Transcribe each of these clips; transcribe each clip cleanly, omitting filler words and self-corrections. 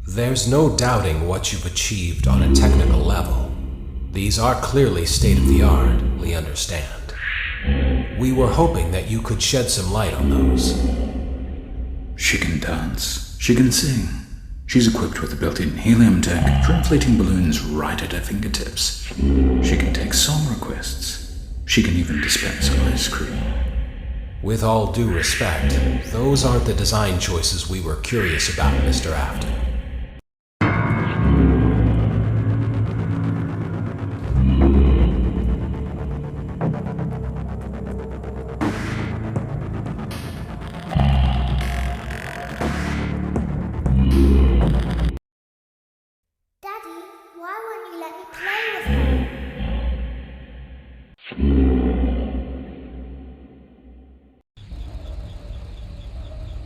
There's no doubting what you've achieved on a technical level. These are clearly state-of-the-art, we understand. We were hoping that you could shed some light on those. She can dance. She can sing. She's equipped with a built-in helium tank for inflating balloons right at her fingertips. She can take song requests. She can even dispense ice cream. With all due respect, those aren't the design choices we were curious about, Mr. Afton.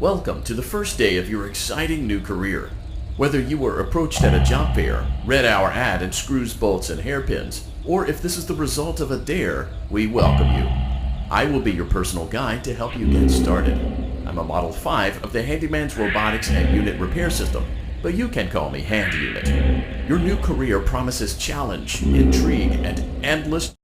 Welcome to the first day of your exciting new career. Whether you were approached at a job fair, read our ad and screws, bolts, and hairpins, or if this is the result of a dare, we welcome you. I will be your personal guide to help you get started. I'm a Model 5 of the Handyman's Robotics and Unit Repair System, but you can call me Hand Unit. Your new career promises challenge, intrigue, and endless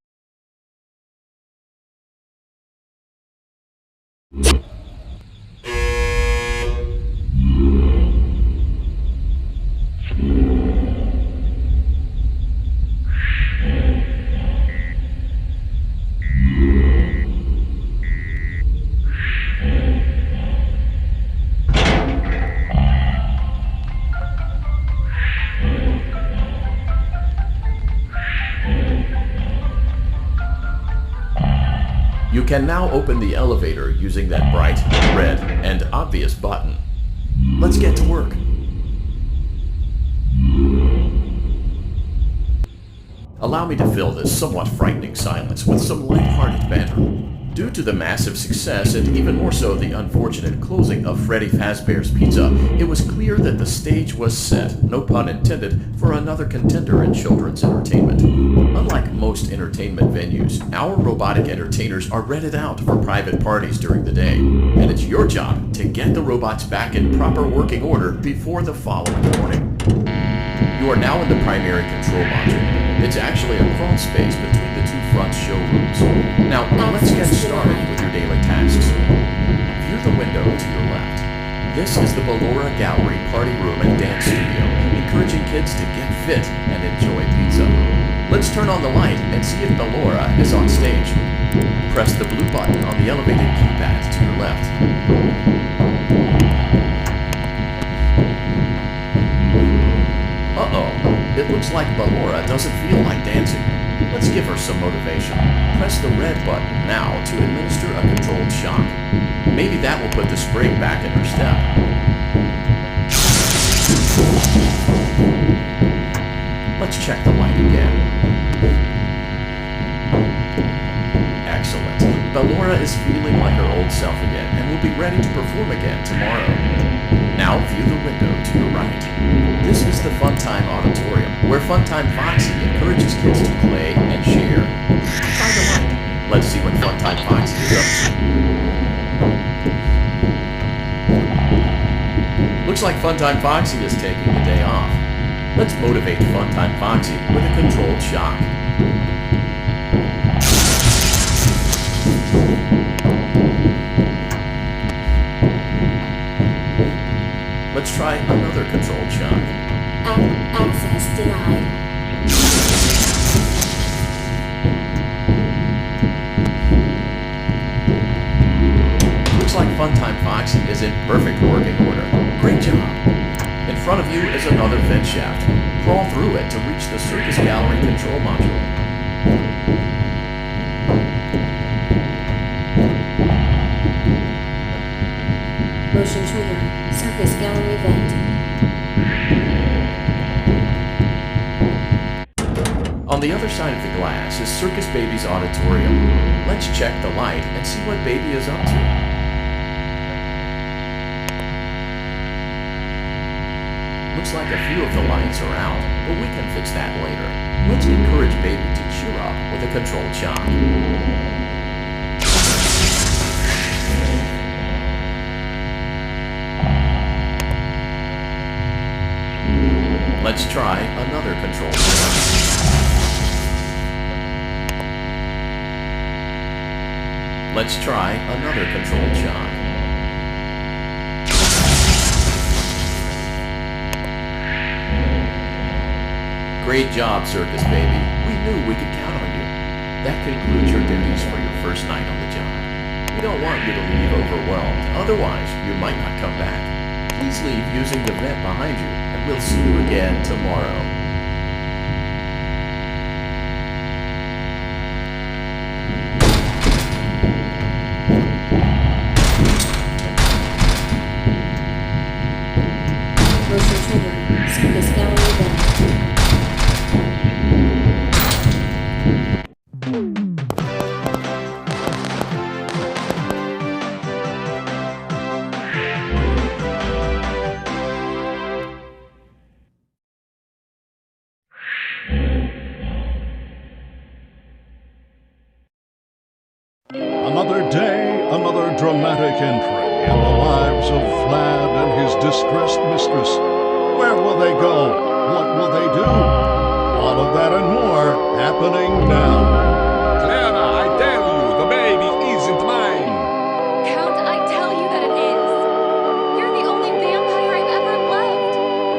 You can now open the elevator using that bright, red, and obvious button. Let's get to work. Allow me to fill this somewhat frightening silence with some light-hearted banter. Due to the massive success, and even more so the unfortunate closing of Freddy Fazbear's Pizza, it was clear that the stage was set, no pun intended, for another contender in children's entertainment. Unlike most entertainment venues, our robotic entertainers are rented out for private parties during the day, and it's your job to get the robots back in proper working order before the following morning. You are now in the primary control module. It's actually a crawl space between the two front showrooms. Now, let's get started with your daily tasks. View the window to your left. This is the Ballora Gallery Party Room and Dance Studio, encouraging kids to get fit and enjoy pizza. Let's turn on the light and see if Ballora is on stage. Press the blue button on the elevated keypad to your left. It looks like Ballora doesn't feel like dancing. Let's give her some motivation. Press the red button now to administer a controlled shock. Maybe that will put the spring back in her step. Let's check the light again. Excellent. Ballora is feeling like her old self again and will be ready to perform again tomorrow. Now view the window to your right. This is the Funtime Auditorium, where Funtime Foxy encourages kids to play and share. Try the light. Let's see what Funtime Foxy is up to. Looks like Funtime Foxy is taking the day off. Let's motivate Funtime Foxy with a controlled shock. Let's try another controlled shock. Access denied. Looks like Funtime Foxy is in perfect working order. Great job. In front of you is another vent shaft. Crawl through it to reach the Circus Gallery control module. Motion trigger. Circus Gallery vent. On the other side of the glass is Circus Baby's auditorium. Let's check the light and see what Baby is up to. Looks like a few of the lights are out, but we can fix that later. Let's encourage Baby to cheer up with a controlled shock. Let's try another controlled shock. Let's try another controlled shock. Great job, Circus Baby. We knew we could count on you. That concludes your duties for your first night on the job. We don't want you to leave overwhelmed, otherwise you might not come back. Please leave using the vent behind you, and we'll see you again tomorrow. Motion trigger. Circus gallery vent. Another day, another dramatic entry in the lives of Vlad and his distressed mistress. Where will they go? What will they do? All of that and more happening now. Clara, I tell you, the baby isn't mine. Count, I tell you that it is. You're the only vampire I've ever loved.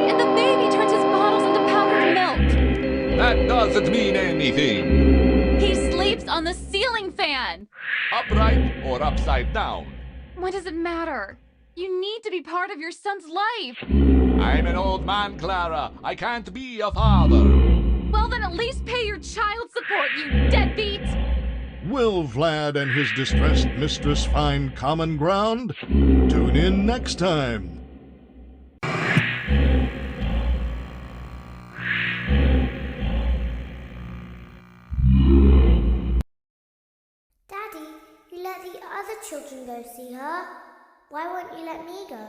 And the baby turns his bottles into powdered milk. That doesn't mean anything. He sleeps on the ceiling fan. Upright or upside down. What does it matter? You need to be part of your son's life. I'm an old man, Clara. I can't be a father. Well, then at least pay your child support, you deadbeat. Will Vlad and his distressed mistress find common ground? Tune in next time. Daddy, you let the other children go see her. Why won't you let me go?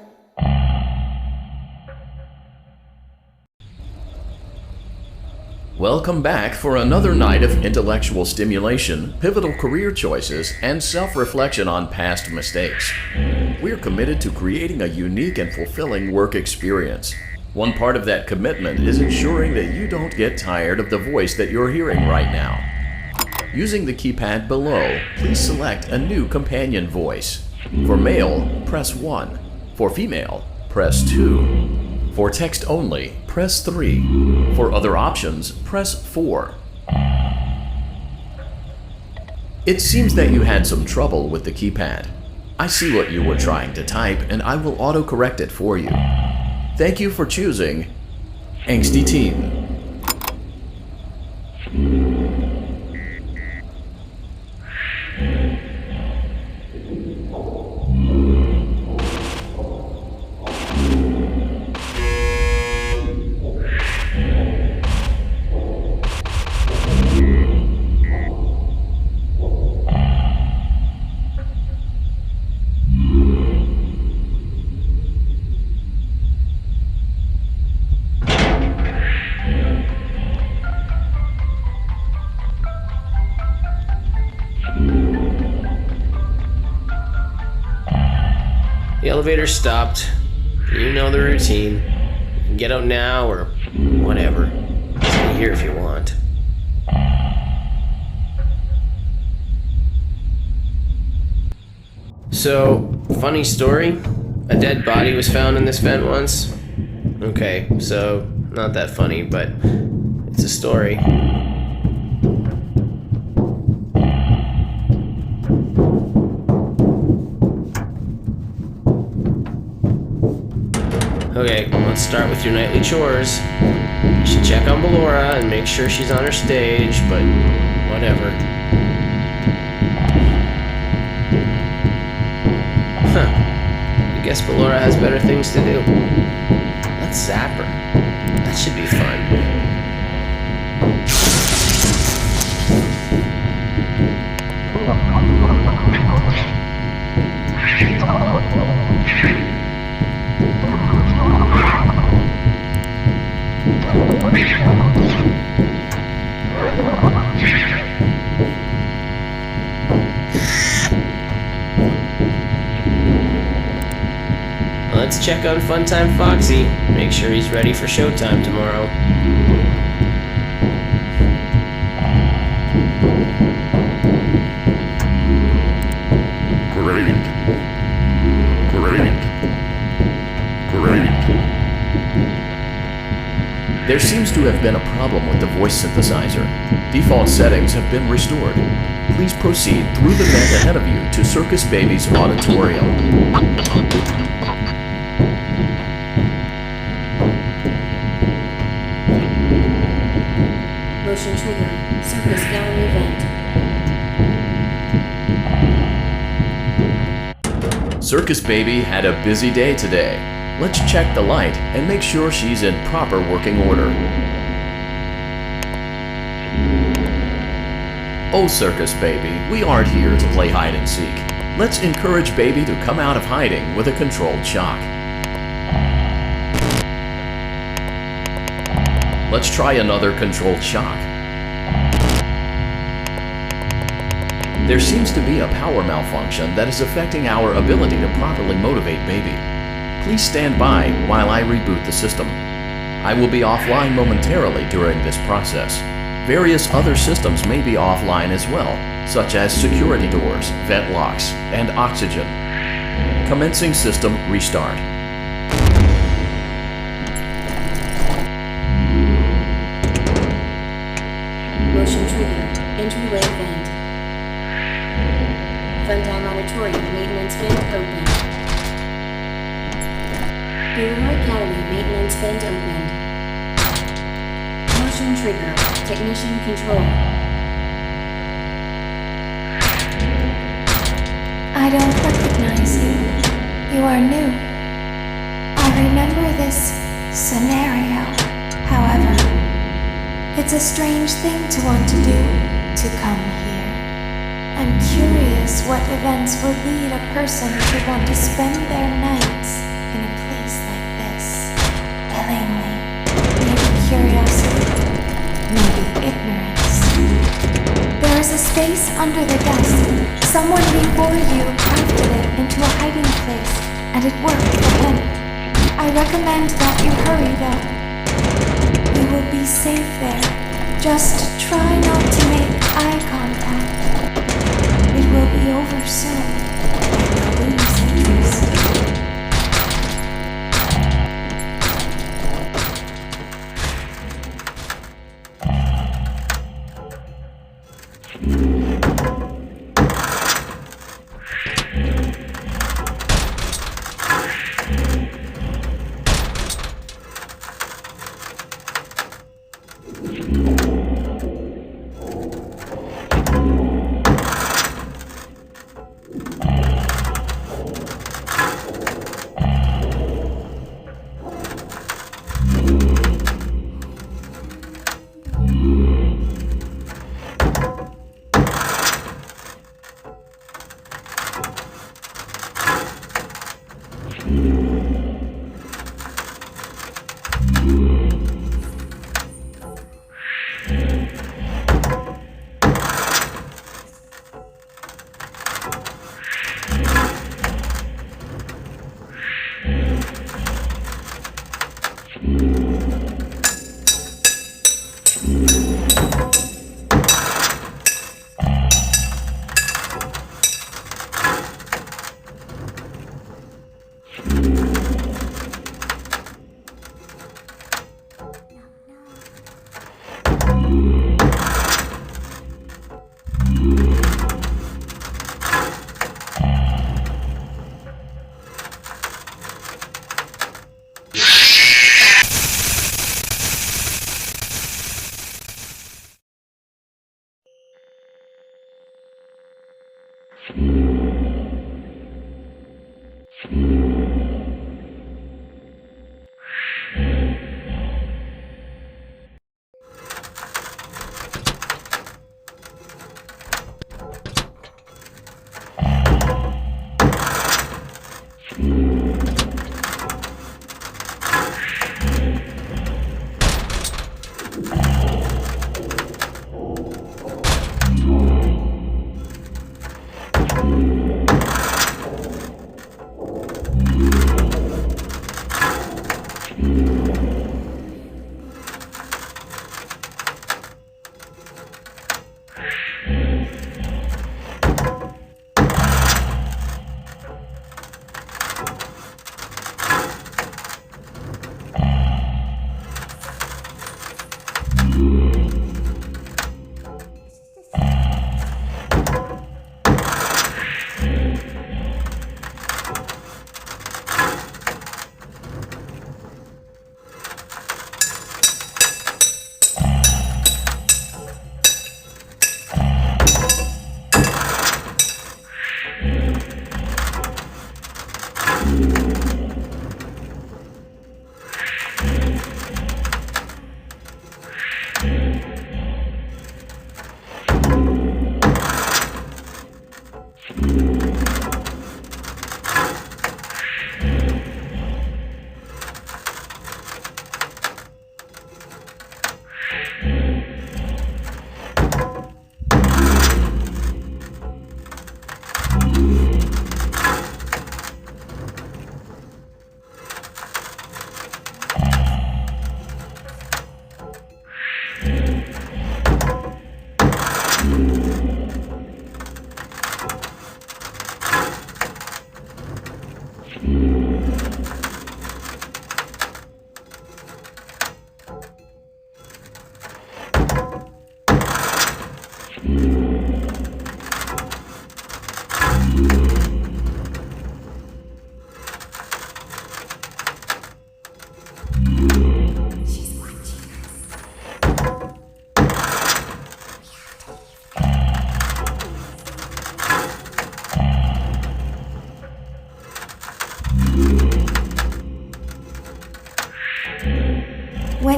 Welcome back for another night of intellectual stimulation, pivotal career choices, and self-reflection on past mistakes. We're committed to creating a unique and fulfilling work experience. One part of that commitment is ensuring that you don't get tired of the voice that you're hearing right now. Using the keypad below, please select a new companion voice. For male, press 1. For female, press 2. For text only, press 3. For other options, press 4. It seems that you had some trouble with the keypad. I see what you were trying to type, and I will autocorrect it for you. Thank you for choosing Angsty Teen. The elevator stopped. You know the routine. You can get out now or whatever. Stay here if you want. So, funny story. A dead body was found in this vent once. Okay, so not that funny, but it's a story. Okay, let's start with your nightly chores. You should check on Ballora and make sure she's on her stage, but whatever. Huh. I guess Ballora has better things to do. Let's zap her. That should be fun. let's check on Funtime Foxy. Make sure he's ready for showtime tomorrow. Great. There seems to have been a problem with the voice synthesizer. Default settings have been restored. Please proceed through the vent ahead of you to Circus Baby's auditorium. Motion trigger. Circus gallery vent. Circus Baby had a busy day today. Let's check the light and make sure she's in proper working order. Oh, Circus Baby, we aren't here to play hide and seek. Let's encourage Baby to come out of hiding with a controlled shock. Let's try another controlled shock. There seems to be a power malfunction that is affecting our ability to properly motivate Baby. Please stand by while I reboot the system. I will be offline momentarily during this process. Various other systems may be offline as well, such as security doors, vent locks, and oxygen. Commencing system restart. Motion trigger. Entryway vent. Funtime auditorium maintenance vent open. Pela Academy maintenance vent opened. Motion trigger. Technician control. I don't recognize you. You are new. I remember this scenario. However, it's a strange thing to want to do, to come here. I'm curious what events would lead a person to want to spend their nights in a place like this. Willingly. Maybe curiosity. Maybe ignorance. There is a space under the desk. Someone before you crafted it into a hiding place, and it worked for him. I recommend that you hurry though. You will be safe there. Just try not to make eye contact. It will be over soon, and you'll lose interest.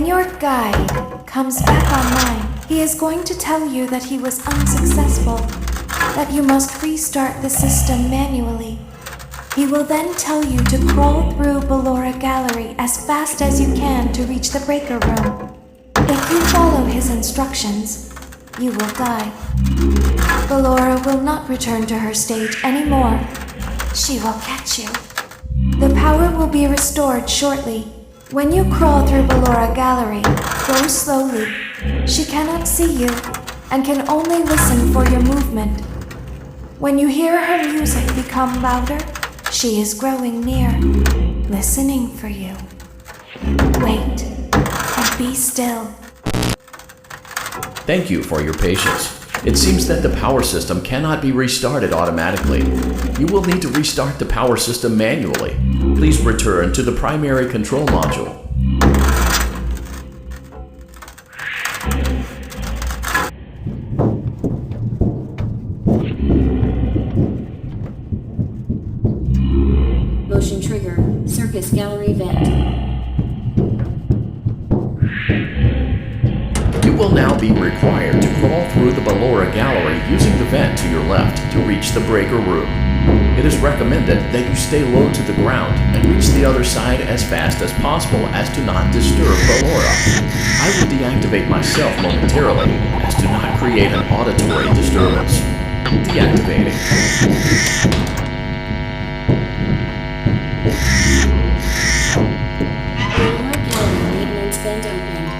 When your guide comes back online, he is going to tell you that he was unsuccessful, that you must restart the system manually. He will then tell you to crawl through Ballora Gallery as fast as you can to reach the breaker room. If you follow his instructions, you will die. Ballora will not return to her stage anymore. She will catch you. The power will be restored shortly. When you crawl through Ballora Gallery, go slowly. She cannot see you and can only listen for your movement. When you hear her music become louder, she is growing near, listening for you. Wait and be still. Thank you for your patience. It seems that the power system cannot be restarted automatically. You will need to restart the power system manually. Please return to the primary control module. Motion trigger. Circus gallery vent. You will now be required to crawl through the Ballora Gallery using the vent to your left to reach the breaker room. It is recommended that you stay low to the ground and reach the other side as fast as possible as to not disturb Ballora. I will deactivate myself momentarily as to not create an auditory disturbance. Deactivating. Ballora gallery maintenance vent opened.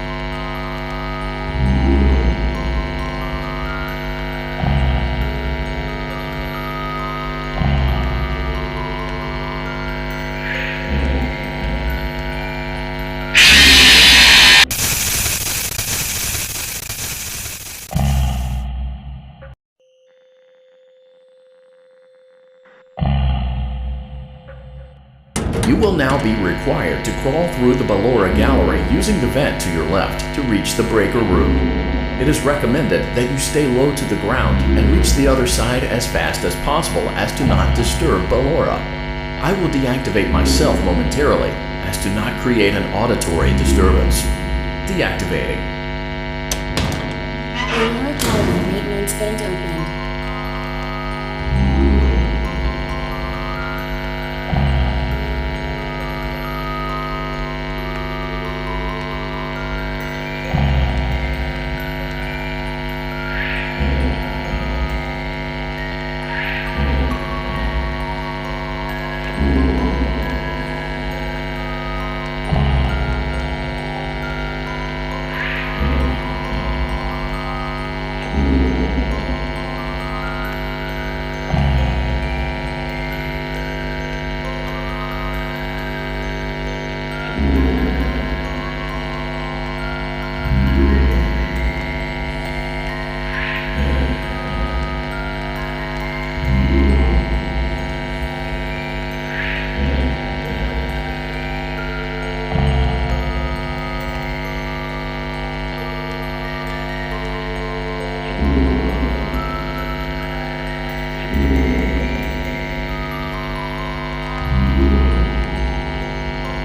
You will now be required to crawl through the Ballora Gallery using the vent to your left to reach the breaker room. It is recommended that you stay low to the ground and reach the other side as fast as possible as to not disturb Ballora. I will deactivate myself momentarily as to not create an auditory disturbance. Deactivating. Ballora gallery maintenance vent opened.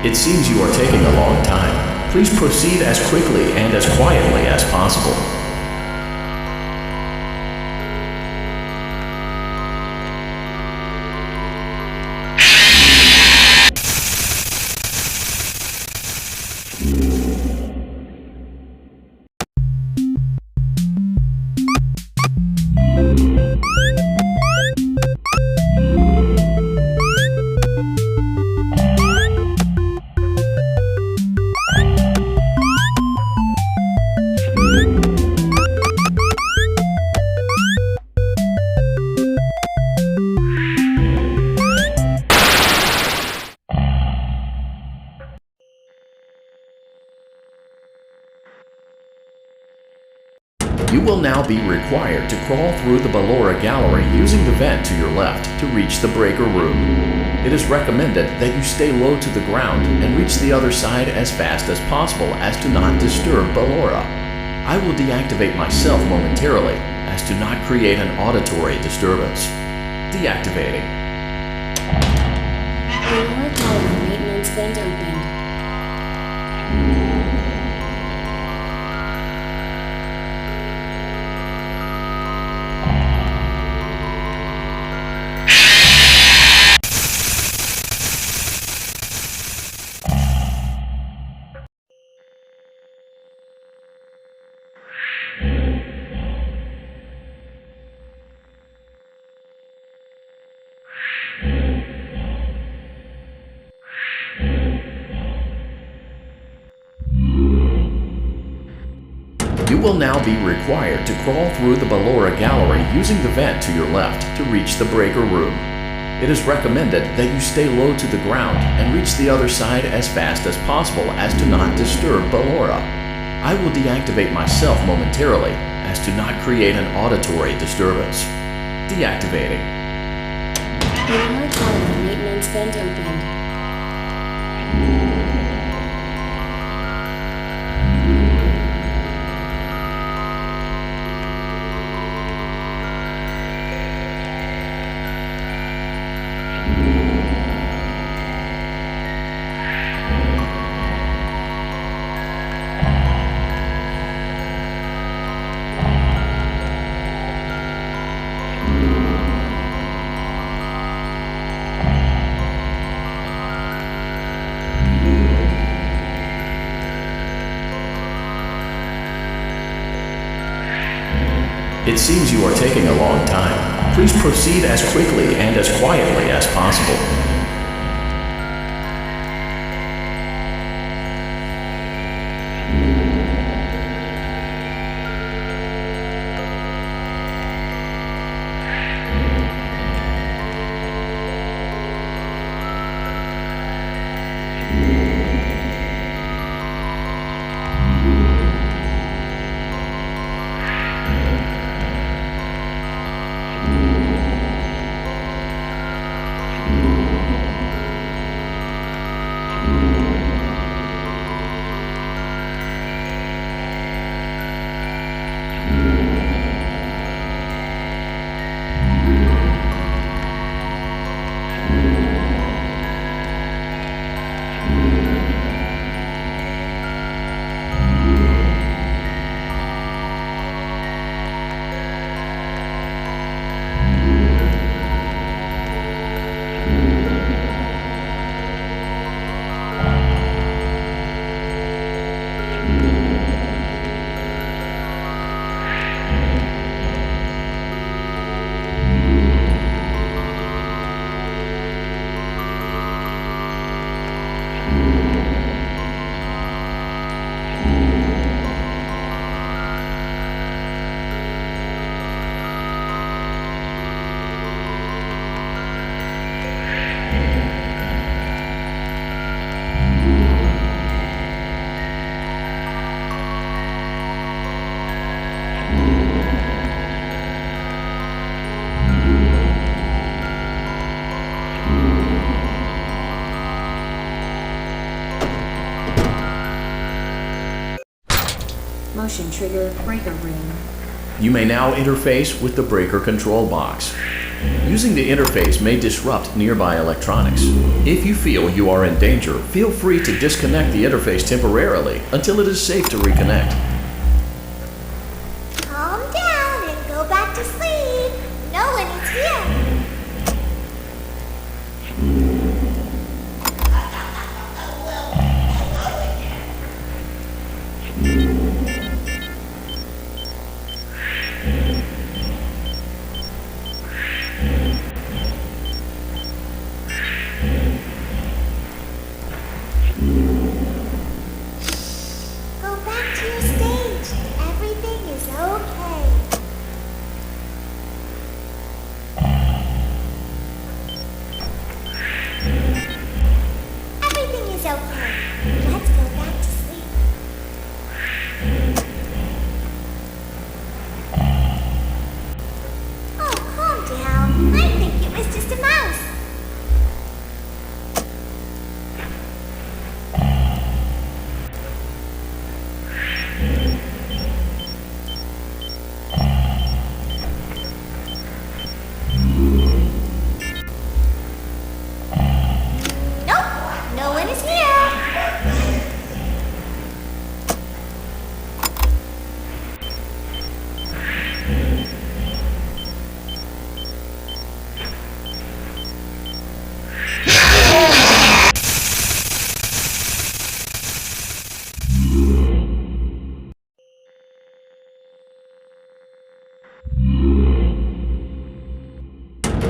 It seems you are taking a long time. Please proceed as quickly and as quietly as possible. You will now be required to crawl through the Ballora Gallery using the vent to your left to reach the breaker room. It is recommended that you stay low to the ground and reach the other side as fast as possible as to not disturb Ballora. I will deactivate myself momentarily as to not create an auditory disturbance. Deactivating. Ballora gallery maintenance vent opened. You will now be required to crawl through the Ballora gallery using the vent to your left to reach the breaker room. It is recommended that you stay low to the ground and reach the other side as fast as possible as to not disturb Ballora. I will deactivate myself momentarily as to not create an auditory disturbance. Deactivating. Ballora gallery maintenance vent opened. It seems you are taking a long time. Please proceed as quickly and as quietly as possible. Motion trigger breaker room. You may now interface with the breaker control box. Using the interface may disrupt nearby electronics. If you feel you are in danger, feel free to disconnect the interface temporarily until it is safe to reconnect. Calm down and go back to sleep. No one is here. Go back to your stage. Everything is okay. Everything is okay. Let's go back to sleep. Oh, calm down. I think it was just a mouse. Nope, no one is here.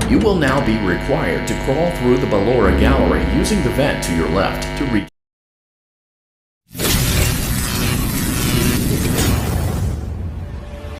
You will now be required to crawl through the Ballora gallery using the vent to your left to reach